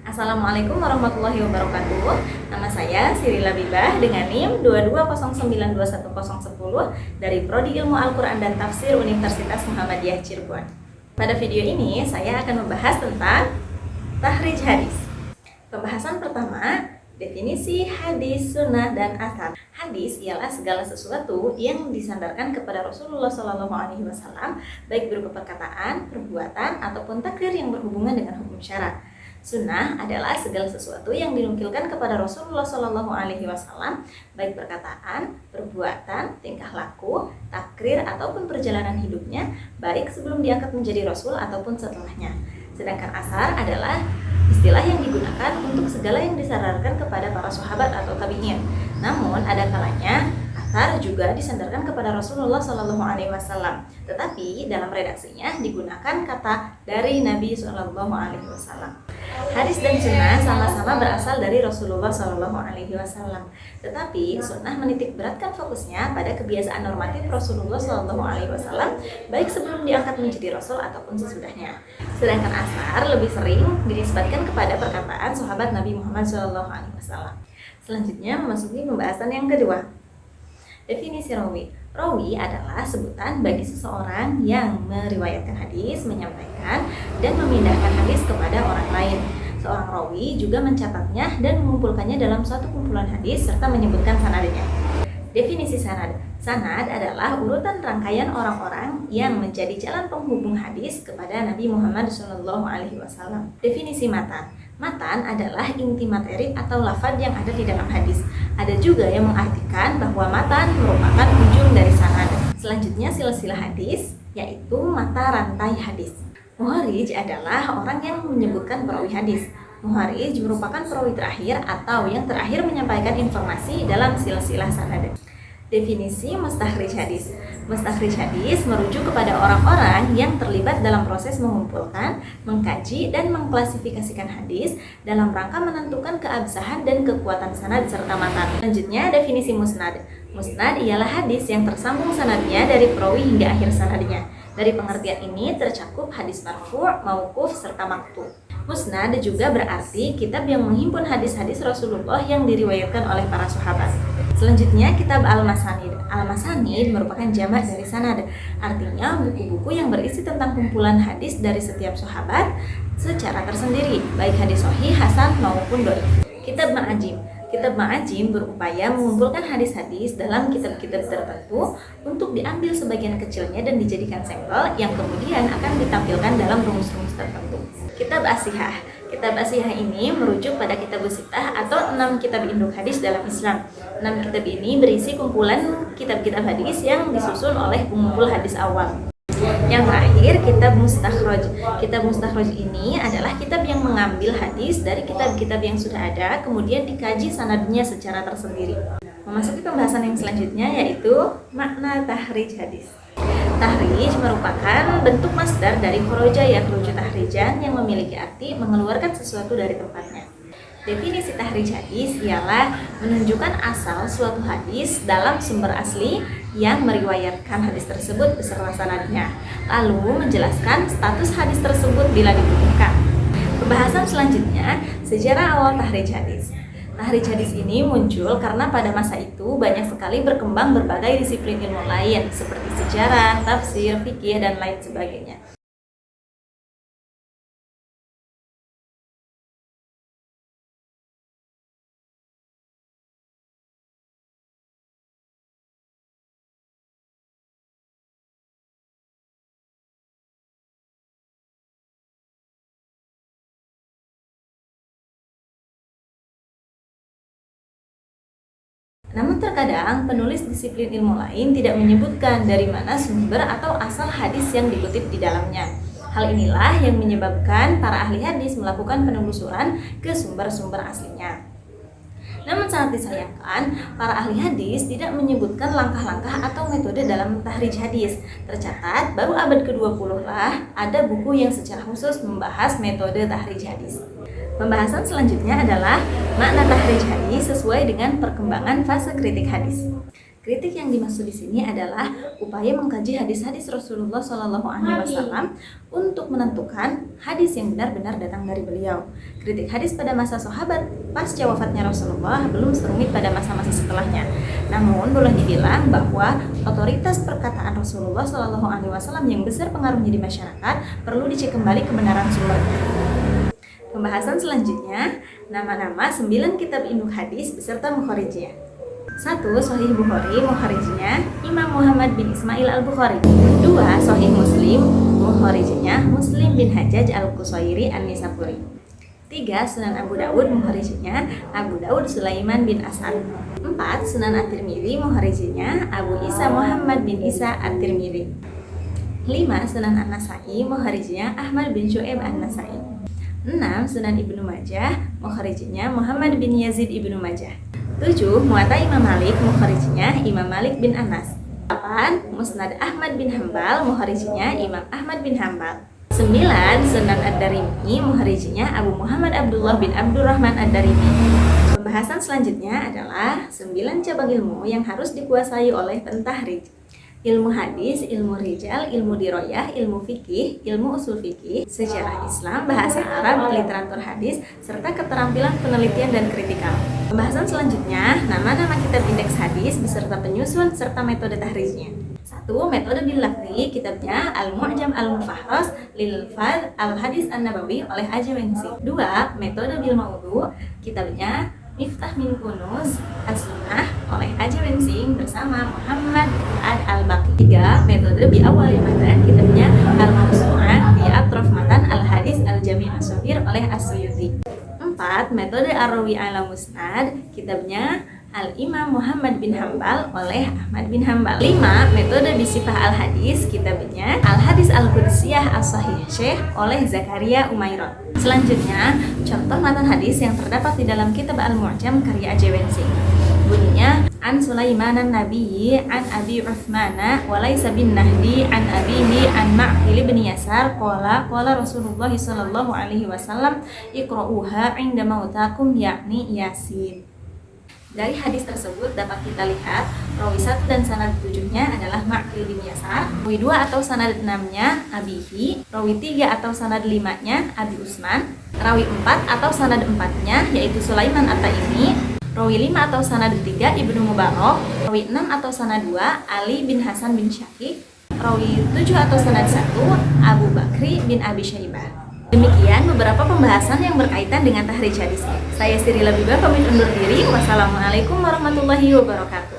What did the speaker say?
Assalamualaikum warahmatullahi wabarakatuh. Nama saya Sirila Bibah dengan NIM 220921010 dari Prodi Ilmu Al-Quran dan Tafsir Universitas Muhammadiyah Cirebon. Pada video ini saya akan membahas tentang tahrij hadis. Pembahasan pertama, definisi hadis, sunnah, dan athar. Hadis ialah segala sesuatu yang disandarkan kepada Rasulullah SAW, baik berupa perkataan, perbuatan, ataupun takrir yang berhubungan dengan hukum syara. Sunnah adalah segala sesuatu yang dinukilkan kepada Rasulullah SAW, baik perkataan, perbuatan, tingkah laku, takrir, ataupun perjalanan hidupnya, baik sebelum diangkat menjadi Rasul ataupun setelahnya. Sedangkan asar adalah istilah yang digunakan untuk segala yang disandarkan kepada para sahabat atau tabi'in. Namun ada kalanya asar juga disandarkan kepada Rasulullah SAW, tetapi dalam redaksinya digunakan kata dari Nabi SAW. Hadis dan sunnah sama-sama berasal dari Rasulullah SAW, tetapi sunnah menitik beratkan fokusnya pada kebiasaan normatif Rasulullah SAW, baik sebelum diangkat menjadi Rasul ataupun sesudahnya. Sedangkan asar lebih sering dinisbatkan kepada perkataan sahabat Nabi Muhammad SAW. Selanjutnya memasuki pembahasan yang kedua. Definisi rawi. Rawi adalah sebutan bagi seseorang yang meriwayatkan hadis, menyampaikan, dan memindahkan hadis kepada orang lain. Seorang rawi juga mencatatnya dan mengumpulkannya dalam suatu kumpulan hadis serta menyebutkan sanadnya. Definisi sanad. Sanad adalah urutan rangkaian orang-orang yang menjadi jalan penghubung hadis kepada Nabi Muhammad SAW. Definisi matan. Matan adalah inti materi atau lafaz yang ada di dalam hadis. Ada juga yang mengartikan bahwa matan merupakan ujung dari sanad. Selanjutnya silsilah hadis, yaitu mata rantai hadis. Muharrij adalah orang yang menyebutkan perawi hadis. Muharrij merupakan perawi terakhir atau yang terakhir menyampaikan informasi dalam silsilah sanad. Definisi mustakhrij hadis. Mustakhrij hadis merujuk kepada orang-orang yang terlibat dalam proses mengumpulkan, mengkaji, dan mengklasifikasikan hadis dalam rangka menentukan keabsahan dan kekuatan sanad serta matan. Selanjutnya, definisi musnad. Musnad ialah hadis yang tersambung sanadnya dari perawi hingga akhir sanadnya. Dari pengertian ini tercakup hadis marfu', mauquf, serta maqtu'. Musnad juga berarti kitab yang menghimpun hadis-hadis Rasulullah yang diriwayatkan oleh para sahabat. Selanjutnya, kitab al-masanid. Al-masanid merupakan jamak dari sanad, artinya buku-buku yang berisi tentang kumpulan hadis dari setiap sahabat secara tersendiri, baik hadis sahih, hasan, maupun dhaif. Kitab ma'ajim. Kitab ma'ajim berupaya mengumpulkan hadis-hadis dalam kitab-kitab tertentu untuk diambil sebagian kecilnya dan dijadikan sampel yang kemudian akan ditampilkan dalam rumus-rumus tertentu. Kitab As-Sihah. Kitab As-Sihah ini merujuk pada kitab Sittah atau 6 kitab induk hadis dalam Islam. 6 kitab ini berisi kumpulan kitab-kitab hadis yang disusun oleh pengumpul hadis awal. Yang terakhir, kitab mustakhraj. Kitab mustakhraj ini adalah kitab yang mengambil hadis dari kitab-kitab yang sudah ada, kemudian dikaji sanadnya secara tersendiri. Memasuki pembahasan yang selanjutnya, yaitu makna tahrij hadis. Tahrij merupakan bentuk masdar dari kharaja yakhruju tahrijan yang memiliki arti mengeluarkan sesuatu dari tempatnya. Definisi tahrij hadis ialah menunjukkan asal suatu hadis dalam sumber asli yang meriwayatkan hadis tersebut beserta sanadnya, lalu menjelaskan status hadis tersebut bila dibutuhkan. Pembahasan selanjutnya, sejarah awal tahrij hadis. Tahrij hadis ini muncul karena pada masa itu banyak sekali berkembang berbagai disiplin ilmu lain seperti sejarah, tafsir, fikih, dan lain sebagainya. Namun terkadang penulis disiplin ilmu lain tidak menyebutkan dari mana sumber atau asal hadis yang dikutip di dalamnya. Hal inilah yang menyebabkan para ahli hadis melakukan penelusuran ke sumber-sumber aslinya. Namun sangat disayangkan, para ahli hadis tidak menyebutkan langkah-langkah atau metode dalam tahrij hadis. Tercatat, baru abad ke-20 lah ada buku yang secara khusus membahas metode tahrij hadis. Pembahasan selanjutnya adalah makna tahrij hadis sesuai dengan perkembangan fase kritik hadis. Kritik yang dimaksud di sini adalah upaya mengkaji hadis-hadis Rasulullah SAW untuk menentukan hadis yang benar-benar datang dari beliau. Kritik hadis pada masa sahabat pasca wafatnya Rasulullah belum serumit pada masa-masa setelahnya. Namun boleh dibilang bahwa otoritas perkataan Rasulullah SAW yang besar pengaruhnya di masyarakat perlu dicek kembali kebenaran sumbernya. Pembahasan selanjutnya, nama-nama 9 kitab induk hadis beserta mukharijnya. 1. Sahih Bukhari, mukharijnya Imam Muhammad bin Ismail al-Bukhari. 2. Sahih Muslim, mukharijnya Muslim bin Hajjaj al-Qusairi an-Nisapuri. 3. Sunan Abu Dawud, mukharijnya Abu Dawud Sulaiman bin Asad. 4. Sunan At-Tirmidzi, mukharijnya Abu Isa Muhammad bin Isa At-Tirmidzi. 5. Sunan An-Nasai, mukharijnya Ahmad bin Syu'aib An-Nasai. 6. Sunan Ibnu Majah, mukharijnya Muhammad bin Yazid Ibnu Majah. 7. Muwatta Imam Malik, mukharijnya Imam Malik bin Anas. 8. Musnad Ahmad bin Hambal, mukharijnya Imam Ahmad bin Hambal. 9. Sunan Ad-Darimi, mukharijnya Abu Muhammad Abdullah bin Abdurrahman Ad-Darimi. Pembahasan selanjutnya adalah 9 cabang ilmu yang harus dikuasai oleh pentahrij. Ilmu hadis, ilmu rijal, ilmu diroyah, ilmu fikih, ilmu usul fikih, sejarah Islam, bahasa Arab, literatur hadis, serta keterampilan penelitian dan kritikal. Pembahasan selanjutnya, nama-nama kitab indeks hadis beserta penyusun serta metode tahrijnya. 1. Metode bil lafzi, kitabnya Al-Mu'jam Al-Mufahras lil Fadh Al-Hadis An-Nabawi oleh Ajwensi. 2. Metode bil maudu, kitabnya Miftah min Kunuz As-Sunnah oleh Ajwensi bersama Muhammad Fuad Al-Baqi. 3. Metode bi awal matan, kitabnya Al-Mawsu'ah fi Atraf Matan Al-Hadis Al-Jami' As-Saghir oleh As-Suyuti. 4. Metode Ar-Rawi ala Musnad, kitabnya Al-Imam Muhammad bin Hambal oleh Ahmad bin Hambal. 5. Metode Bisifah Al-Hadis, kitabnya Al-Hadis Al-Qudsiyah As-Sahih Syekh oleh Zakaria Umairot. Selanjutnya, contoh matan hadis yang terdapat di dalam kitab Al-Mu'jam karya Ajwensi. Bunyinya, An Sulaiman an-Nabiyyi an Abi Uthmana wa laysa bin Nahdi an Abihi an Ma'qil bin Yasar qala Rasulullah sallallahu alaihi wasallam iqra'uha 'inda mautakum yakni Yasin. Dari hadis tersebut dapat kita lihat rawi 1 dan sanad 7-nya adalah Ma'qil bin Yasar, rawi 2 atau sanad 6-nya Abihi, rawi 3 atau sanad 5-nya Abi Usman, rawi 4 atau sanad 4-nya yaitu Sulaiman At-Taimi, rawi 5 atau sanad 3 Ibnu Mubarak, rawi 6 atau sanad 2 Ali bin Hasan bin Syakik, rawi 7 atau sanad 1 Abu Bakri bin Abi Syaibah. Demikian beberapa pembahasan yang berkaitan dengan tahrij hadis. Saya Sirila Biba pamit undur diri. Wassalamualaikum warahmatullahi wabarakatuh.